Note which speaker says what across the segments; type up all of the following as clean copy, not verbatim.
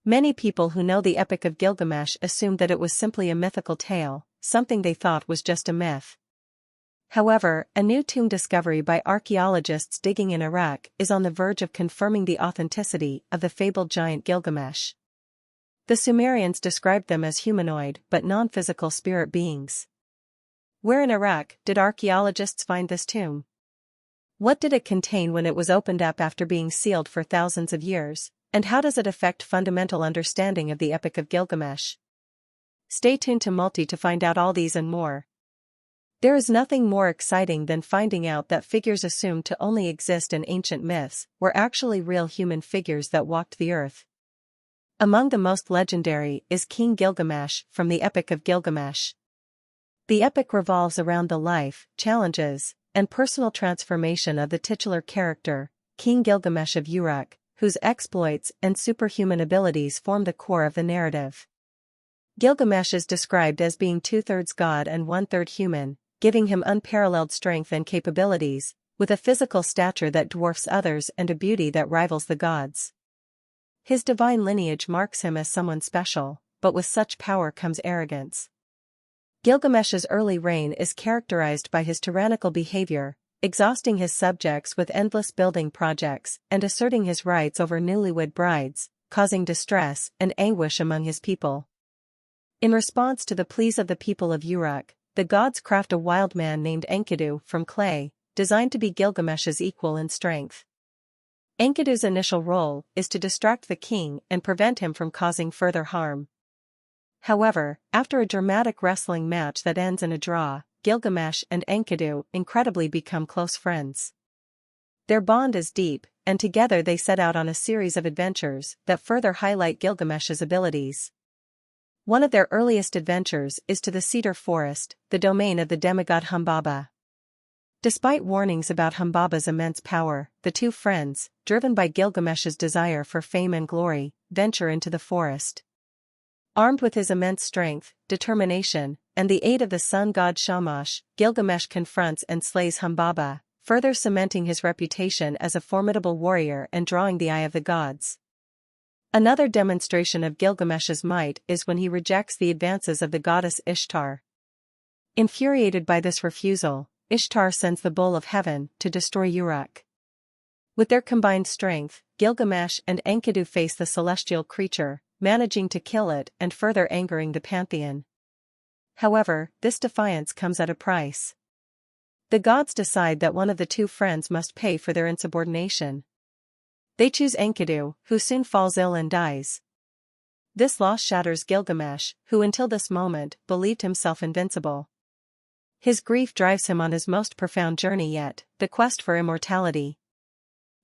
Speaker 1: Many people who know the Epic of Gilgamesh assumed that it was simply a mythical tale, something they thought was just a myth. However, a new tomb discovery by archaeologists digging in Iraq is on the verge of confirming the authenticity of the fabled giant Gilgamesh. The Sumerians described them as humanoid but non-physical spirit beings. Where in Iraq did archaeologists find this tomb? What did it contain when it was opened up after being sealed for thousands of years, and how does it affect fundamental understanding of the Epic of Gilgamesh? Stay tuned to Multi to find out all these and more. There is nothing more exciting than finding out that figures assumed to only exist in ancient myths were actually real human figures that walked the earth. Among the most legendary is King Gilgamesh from the Epic of Gilgamesh. The epic revolves around the life, challenges, and personal transformation of the titular character, King Gilgamesh of Uruk, whose exploits and superhuman abilities form the core of the narrative. Gilgamesh is described as being 2/3 god and 1/3 human, giving him unparalleled strength and capabilities, with a physical stature that dwarfs others and a beauty that rivals the gods. His divine lineage marks him as someone special, but with such power comes arrogance. Gilgamesh's early reign is characterized by his tyrannical behavior, exhausting his subjects with endless building projects and asserting his rights over newlywed brides, causing distress and anguish among his people. In response to the pleas of the people of Uruk, the gods craft a wild man named Enkidu from clay, designed to be Gilgamesh's equal in strength. Enkidu's initial role is to distract the king and prevent him from causing further harm. However, after a dramatic wrestling match that ends in a draw, Gilgamesh and Enkidu incredibly become close friends. Their bond is deep, and together they set out on a series of adventures that further highlight Gilgamesh's abilities. One of their earliest adventures is to the cedar forest, the domain of the demigod Humbaba. Despite warnings about Humbaba's immense power, the two friends, driven by Gilgamesh's desire for fame and glory, venture into the forest. Armed with his immense strength, determination, and the aid of the sun god Shamash, Gilgamesh confronts and slays Humbaba, further cementing his reputation as a formidable warrior and drawing the eye of the gods. Another demonstration of Gilgamesh's might is when he rejects the advances of the goddess Ishtar. Infuriated by this refusal, Ishtar sends the bull of heaven to destroy Uruk. With their combined strength, Gilgamesh and Enkidu face the celestial creature, managing to kill it and further angering the pantheon. However, this defiance comes at a price. The gods decide that one of the two friends must pay for their insubordination. They choose Enkidu, who soon falls ill and dies. This loss shatters Gilgamesh, who until this moment believed himself invincible. His grief drives him on his most profound journey yet, the quest for immortality.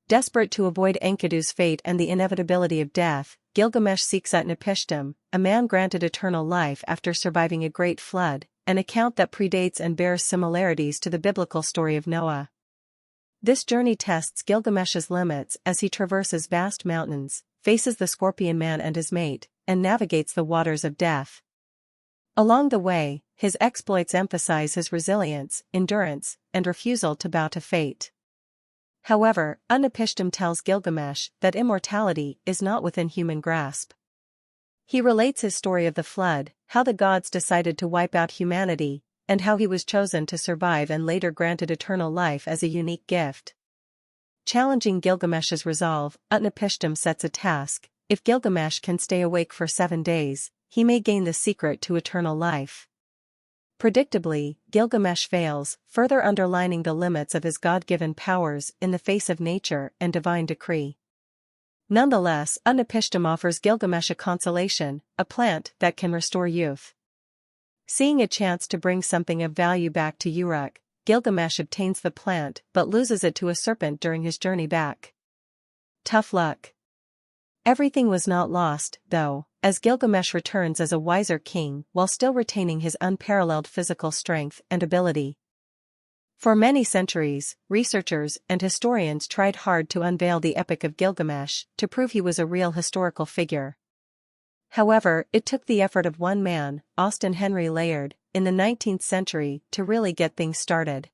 Speaker 1: Desperate to avoid Enkidu's fate and the inevitability of death, Gilgamesh seeks Utnapishtim, a man granted eternal life after surviving a great flood, an account that predates and bears similarities to the biblical story of Noah. This journey tests Gilgamesh's limits as he traverses vast mountains, faces the scorpion man and his mate, and navigates the waters of death. Along the way, his exploits emphasize his resilience, endurance, and refusal to bow to fate. However, Utnapishtim tells Gilgamesh that immortality is not within human grasp. He relates his story of the flood, how the gods decided to wipe out humanity, and how he was chosen to survive and later granted eternal life as a unique gift. Challenging Gilgamesh's resolve, Utnapishtim sets a task: if Gilgamesh can stay awake for 7 days, he may gain the secret to eternal life. Predictably, Gilgamesh fails, further underlining the limits of his God-given powers in the face of nature and divine decree. Nonetheless, Utnapishtim offers Gilgamesh a consolation, a plant that can restore youth. Seeing a chance to bring something of value back to Uruk, Gilgamesh obtains the plant but loses it to a serpent during his journey back. Tough luck. Everything was not lost, though, as Gilgamesh returns as a wiser king while still retaining his unparalleled physical strength and ability. For many centuries, researchers and historians tried hard to unveil the Epic of Gilgamesh to prove he was a real historical figure. However, it took the effort of one man, Austen Henry Layard, in the 19th century to really get things started.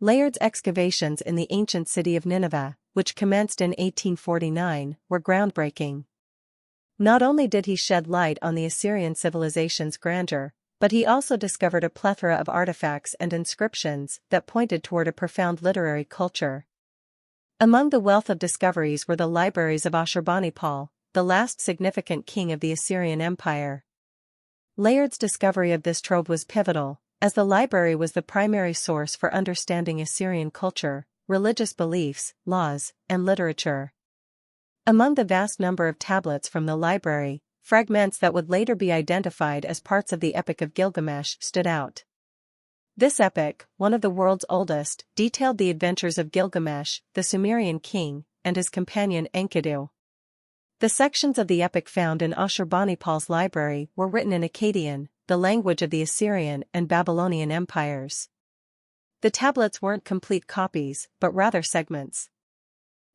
Speaker 1: Layard's excavations in the ancient city of Nineveh, which commenced in 1849, were groundbreaking. Not only did he shed light on the Assyrian civilization's grandeur, but he also discovered a plethora of artifacts and inscriptions that pointed toward a profound literary culture. Among the wealth of discoveries were the libraries of Ashurbanipal, the last significant king of the Assyrian Empire. Layard's discovery of this trove was pivotal, as the library was the primary source for understanding Assyrian culture, religious beliefs, laws, and literature. Among the vast number of tablets from the library, fragments that would later be identified as parts of the Epic of Gilgamesh stood out. This epic, one of the world's oldest, detailed the adventures of Gilgamesh, the Sumerian king, and his companion Enkidu. The sections of the epic found in Ashurbanipal's library were written in Akkadian, the language of the Assyrian and Babylonian empires. The tablets weren't complete copies, but rather segments.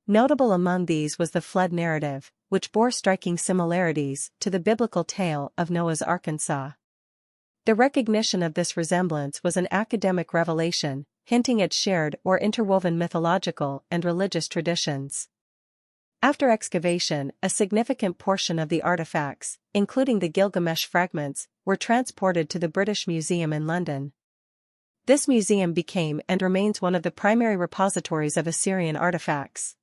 Speaker 1: Notable among these was the flood narrative, which bore striking similarities to the biblical tale of Noah's Arkansas. The recognition of this resemblance was an academic revelation, hinting at shared or interwoven mythological and religious traditions. After excavation, a significant portion of the artifacts, including the Gilgamesh fragments, were transported to the British Museum in London. This museum became and remains one of the primary repositories of Assyrian artifacts.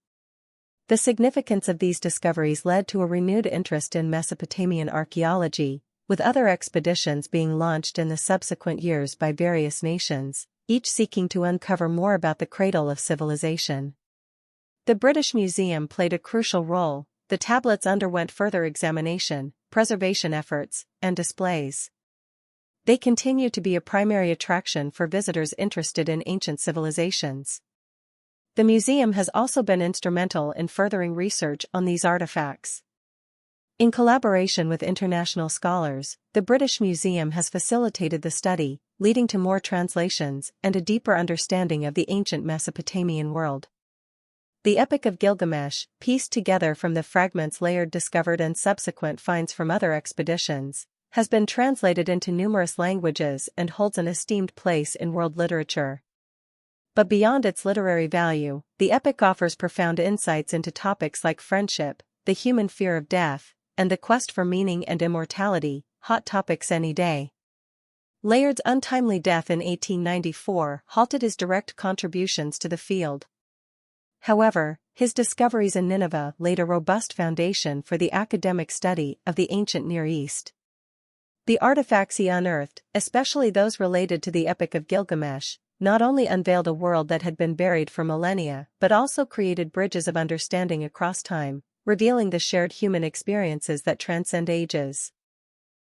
Speaker 1: The significance of these discoveries led to a renewed interest in Mesopotamian archaeology, with other expeditions being launched in the subsequent years by various nations, each seeking to uncover more about the cradle of civilization. The British Museum played a crucial role. The tablets underwent further examination, preservation efforts, and displays. They continue to be a primary attraction for visitors interested in ancient civilizations. The museum has also been instrumental in furthering research on these artifacts. In collaboration with international scholars, the British Museum has facilitated the study, leading to more translations and a deeper understanding of the ancient Mesopotamian world. The Epic of Gilgamesh, pieced together from the fragments Layard discovered and subsequent finds from other expeditions, has been translated into numerous languages and holds an esteemed place in world literature. But beyond its literary value, the epic offers profound insights into topics like friendship, the human fear of death, and the quest for meaning and immortality, hot topics any day. Layard's untimely death in 1894 halted his direct contributions to the field. However, his discoveries in Nineveh laid a robust foundation for the academic study of the ancient Near East. The artifacts he unearthed, especially those related to the Epic of Gilgamesh, not only unveiled a world that had been buried for millennia but also created bridges of understanding across time, revealing the shared human experiences that transcend ages.